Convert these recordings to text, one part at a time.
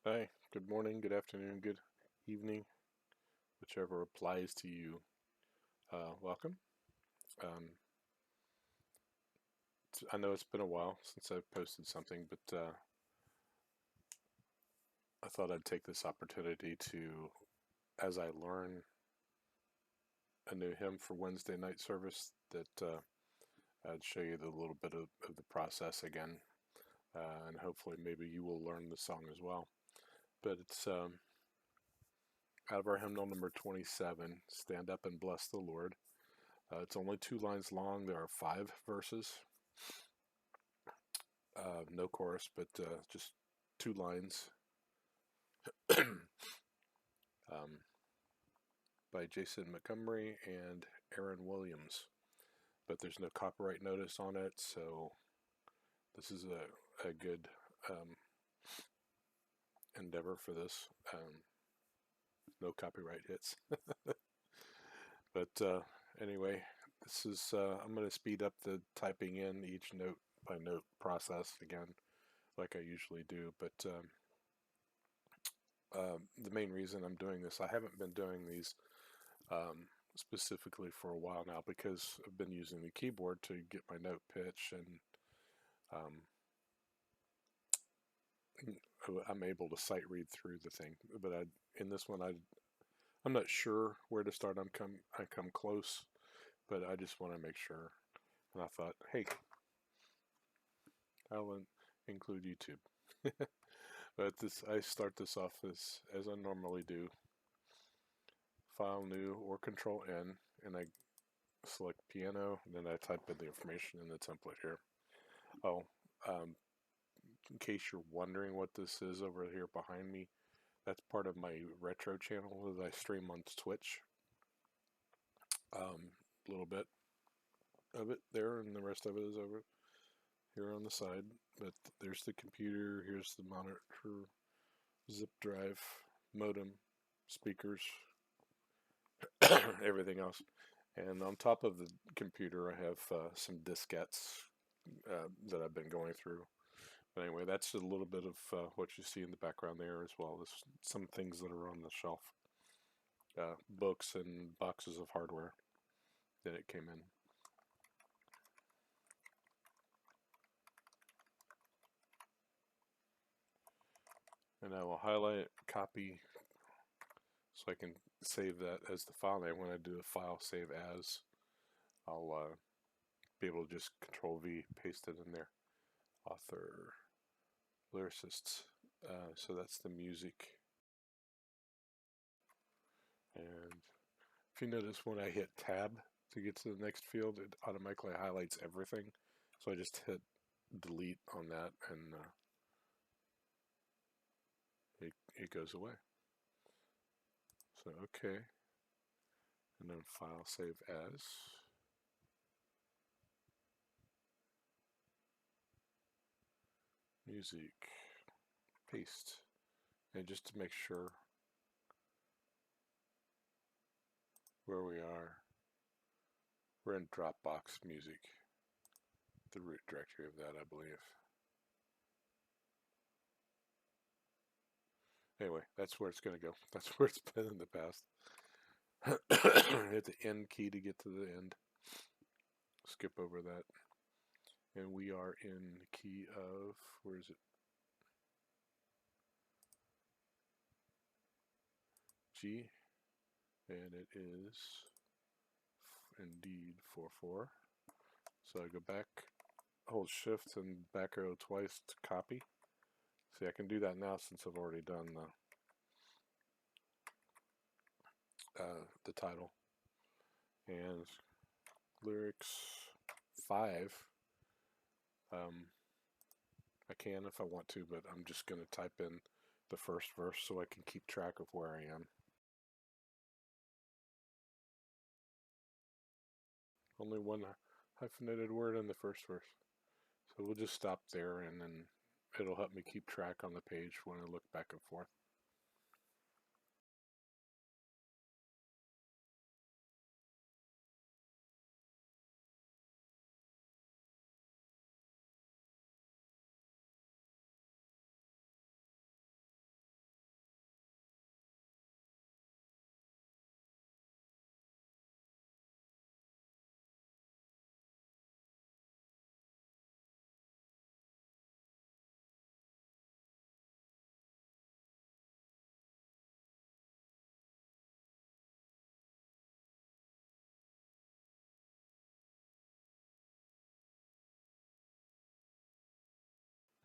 Hi, good morning, good afternoon, good evening, whichever applies to you. Welcome. Um, I know it's been a while since I've posted something, but I thought I'd take this opportunity to, as I learn a new hymn for Wednesday night service, that I'd show you the little bit of the process again, and hopefully maybe you will learn the song as well. But it's out of our hymnal number 27, Stand Up and Bless the Lord. It's only 2 lines long. There are 5 verses. No chorus, but just 2 lines um, by Jason Montgomery and Aaron Williams. But there's no copyright notice on it, so this is a good endeavor for this. No copyright hits. But anyway, this is I'm going to speed up the typing in each note by note process again, like I usually do. But the main reason I'm doing this, I haven't been doing these specifically for a while now because I've been using the keyboard to get my note pitch, and I'm able to sight read through the thing. But in this one, I'm not sure where to start. I come close, but I just want to make sure. And I thought, hey, I'll include YouTube. But I start this off as I normally do. File new or Control N, and I select piano, and then I type in the information in the template here. Oh, in case you're wondering what this is over here behind me, that's part of my retro channel that I stream on Twitch. A little bit of it there, and the rest of it is over here on the side. But there's the computer, here's the monitor, zip drive, modem, speakers, everything else. And on top of the computer, I have some diskettes that I've been going through. But anyway, that's a little bit of what you see in the background there, as well as some things that are on the shelf. Books and boxes of hardware that it came in. And I will highlight, copy, so I can save that as the file name. When I do a file save as, I'll be able to just Control V, paste it in there. Author, lyricists. So that's the music. And if you notice, when I hit Tab to get to the next field, it automatically highlights everything. So I just hit delete on that, and it goes away. So okay, and then file save as. Music, paste, and just to make sure where we are, we're in DropBox music, the root directory of that, I believe. Anyway, that's where it's going to go. That's where it's been in the past. Hit the end key to get to the end. Skip over that. And we are in the key of, where is it? G. And it is indeed 4/4. So I go back, hold shift and back arrow twice to copy. See, I can do that now since I've already done the title. And lyrics 5. I can if I want to, but I'm just going to type in the first verse so I can keep track of where I am. Only one hyphenated word in the first verse. So we'll just stop there, and then it'll help me keep track on the page when I look back and forth.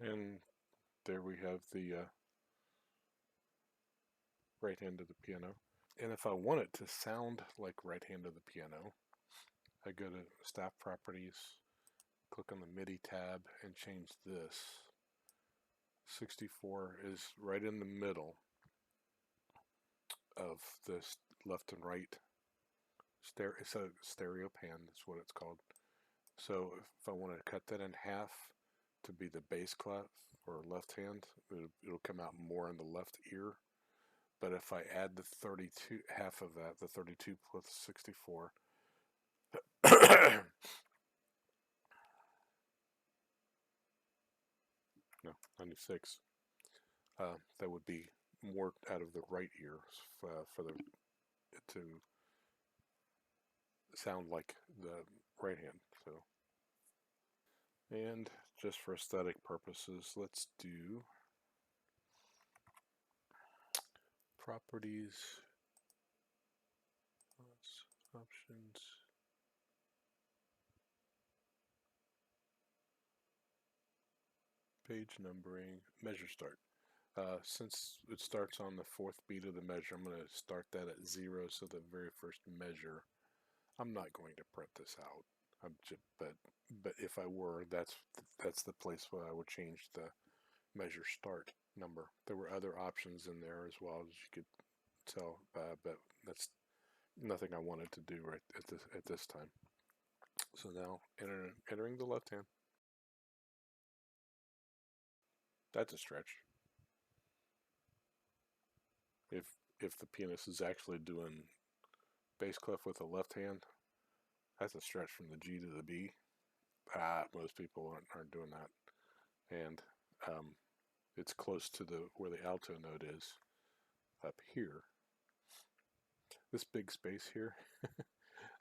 And there we have the right hand of the piano. And if I want it to sound like right hand of the piano, I go to Staff Properties, click on the MIDI tab, and change this. 64 is right in the middle of this left and right. It's a stereo pan, that's what it's called. So if I want to cut that in half to be the bass clef or left hand, it'll come out more in the left ear. But if I add the 32, half of that, the 32 plus 64, no, 96, that would be more out of the right ear for the to sound like the right hand. So, and just for aesthetic purposes, let's do properties, options, page numbering, measure start. Since it starts on the fourth beat of the measure, I'm going to start that at 0, so the very first measure. I'm not going to print this out, but if I were, that's the place where I would change the measure start number. There were other options in there as well, as you could tell, but that's nothing I wanted to do right at this time. So now entering the left hand. That's a stretch. If the pianist is actually doing bass clef with the left hand, that's a stretch from the G to the B. Most people aren't doing that, and it's close to where the alto note is up here. This big space here,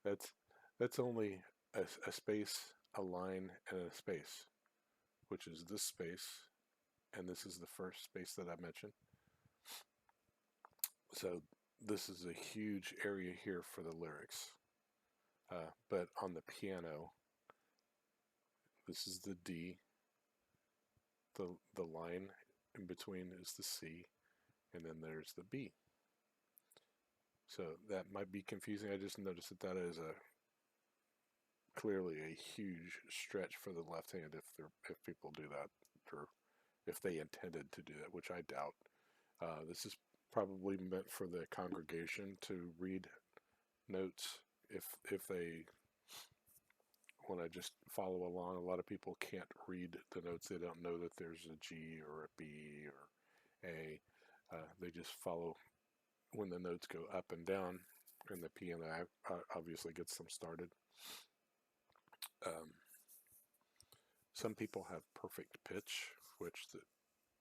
that's only a space, a line, and a space, which is this space, and this is the first space that I mentioned. So this is a huge area here for the lyrics. But on the piano, this is the D, the line in between is the C, and then there's the B. So that might be confusing. I just noticed that is clearly a huge stretch for the left hand if people do that, or if they intended to do that, which I doubt. This is probably meant for the congregation to read notes if they want to just follow along. A lot of people can't read the notes. They don't know that there's a G or a B or A. They just follow when the notes go up and down, and the piano obviously gets them started. Some people have perfect pitch, which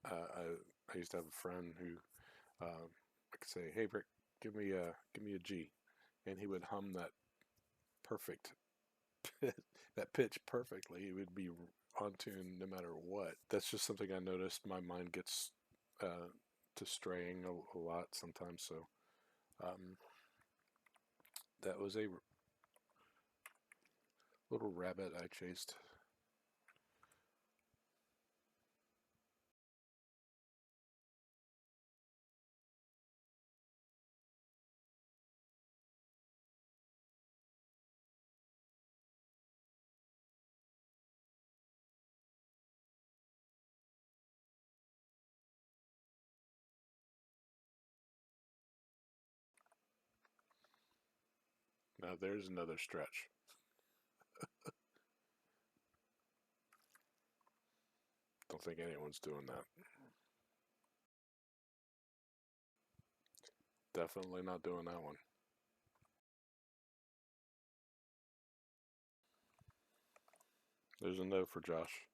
I used to have a friend who I could say, "Hey, Rick, give me a G," and he would hum that perfect that pitch perfectly. It would be on tune no matter what. That's just something I noticed. My mind gets to straying a lot sometimes. So that was a little rabbit I chased. Now there's another stretch. Don't think anyone's doing that. Definitely not doing that one. There's a no for Josh.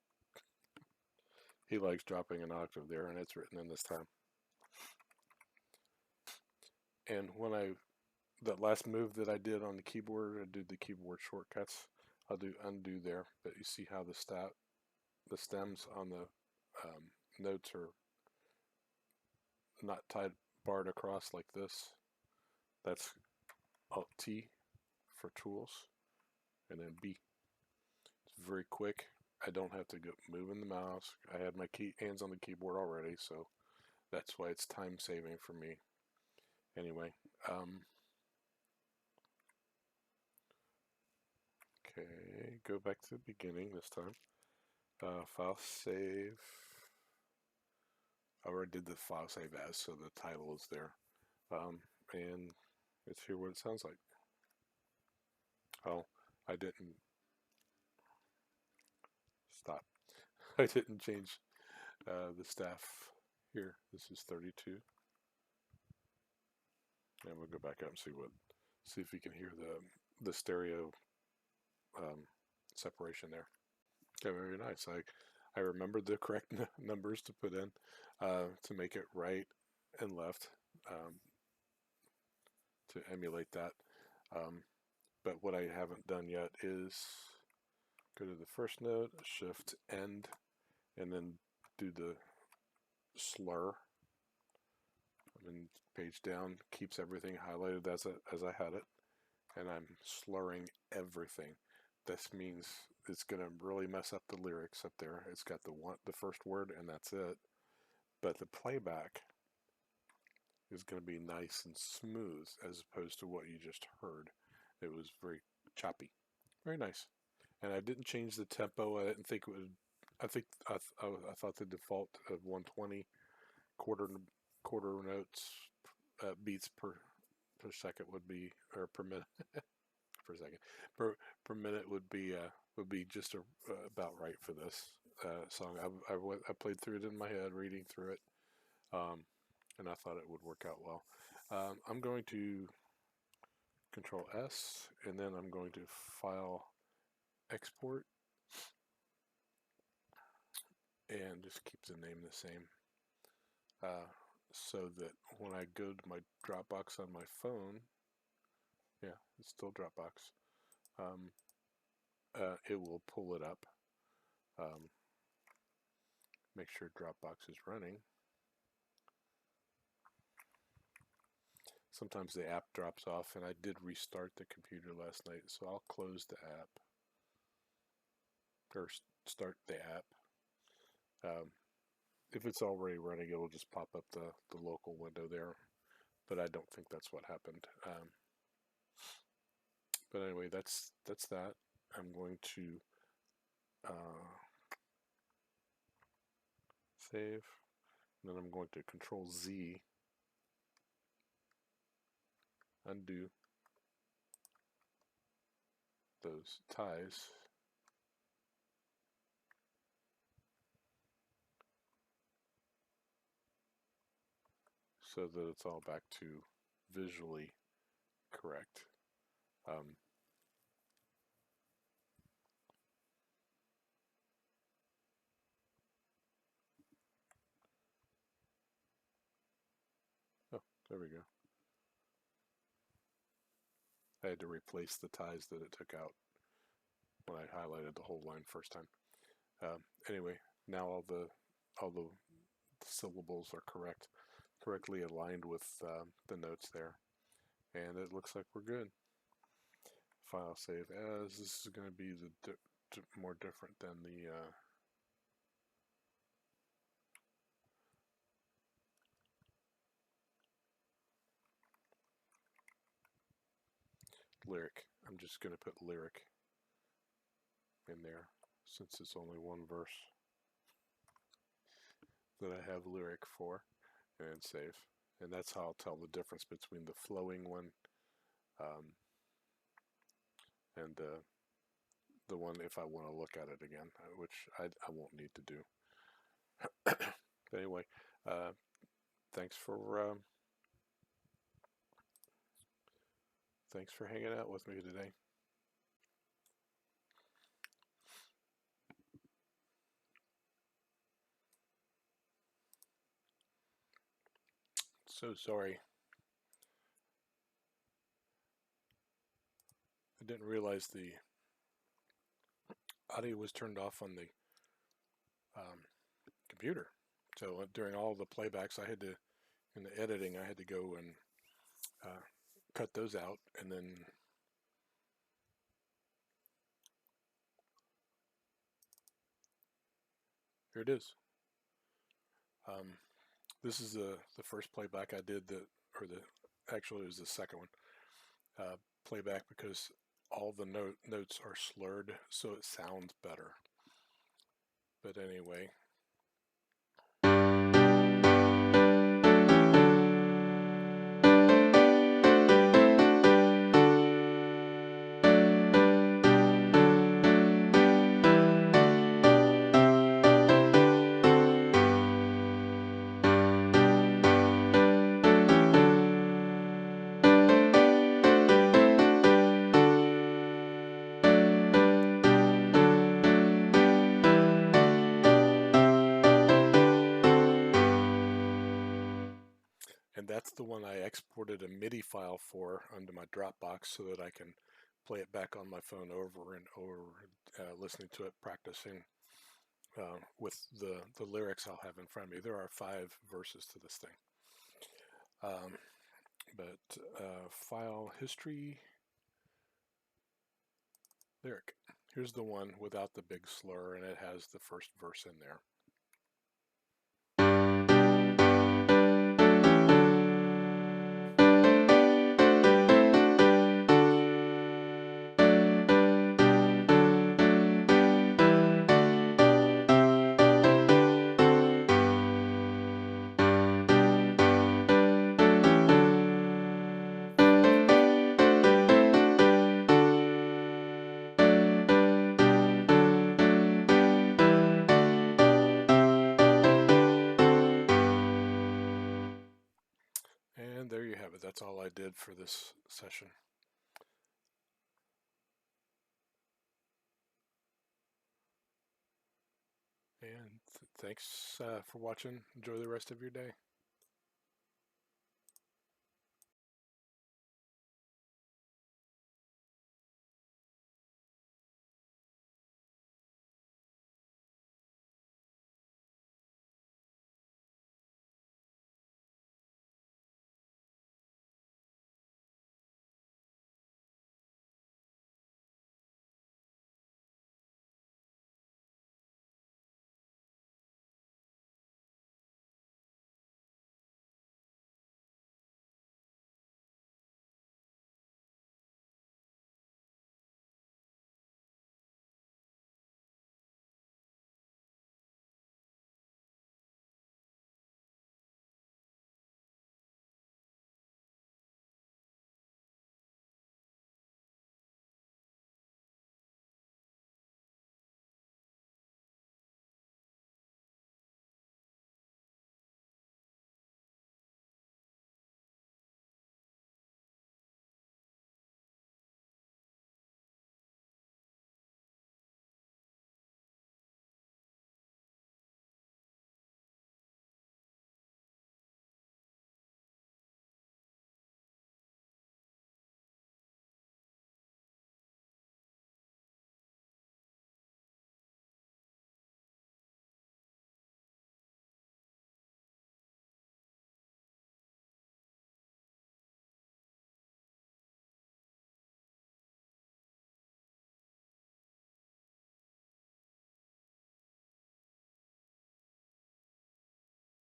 He likes dropping an octave there, and it's written in this time. And when that last move that I did on the keyboard, I did the keyboard shortcuts. I'll do undo there, but you see how the stems on the notes are not barred across like this. That's Alt T for tools, and then B. It's very quick. I don't have to go moving the mouse. I had my hands on the keyboard already, so that's why it's time saving for me. Anyway, okay, go back to the beginning this time. File save. I already did the file save as, so the title is there. And let's hear what it sounds like. Oh, I didn't stop. I didn't change the staff here. This is 32. And we'll go back up and see if you can hear the stereo separation there. Okay, very nice. I remembered the correct numbers to put in to make it right and left to emulate that. But what I haven't done yet is go to the first note, shift end, and then do the slur. And page down keeps everything highlighted as I had it, and I'm slurring everything. This means it's gonna really mess up the lyrics up there. It's got the first word and that's it. But the playback is gonna be nice and smooth as opposed to what you just heard. It was very choppy, very nice. And I didn't change the tempo. I didn't think it would. I thought the default of 120 quarter notes beats per second would be, or per minute per second per minute would be just about right for this song. I played through it in my head, reading through it, and I thought it would work out well. I'm going to Control S, and then I'm going to File, Export, and just keep the name the same, so that when I go to my Dropbox on my phone, yeah, it's still Dropbox, it will pull it up. Make sure Dropbox is running. Sometimes the app drops off, and I did restart the computer last night, so I'll close the app, or start the app. If it's already running, it'll just pop up the local window there, but I don't think that's what happened. But anyway, that's that. I'm going to save, and then I'm going to Control Z, undo those ties. So that it's all back to visually correct. Oh, there we go. I had to replace the ties that it took out when I highlighted the whole line first time. Anyway, now all the syllables are correctly aligned with the notes there, and it looks like we're good. File save as. This is going to be the more different than the lyric. I'm just going to put lyric in there since it's only one verse that I have lyric for, and save. And that's how I'll tell the difference between the flowing one and the one if I want to look at it again, which I won't need to do. But anyway, thanks for hanging out with me today. So sorry. I didn't realize the audio was turned off on the computer. So during all the playbacks, I had to, in the editing, I had to go and cut those out, and then here it is. This is the first playback I did actually it was the second one. Playback because all the notes are slurred, so it sounds better. But anyway. And that's the one I exported a MIDI file for onto my Dropbox so that I can play it back on my phone over and over, listening to it, practicing with the lyrics I'll have in front of me. There are 5 verses to this thing. File history, lyric. Here's the one without the big slur, and it has the first verse in there. And there you have it. That's all I did for this session. And thanks for watching. Enjoy the rest of your day.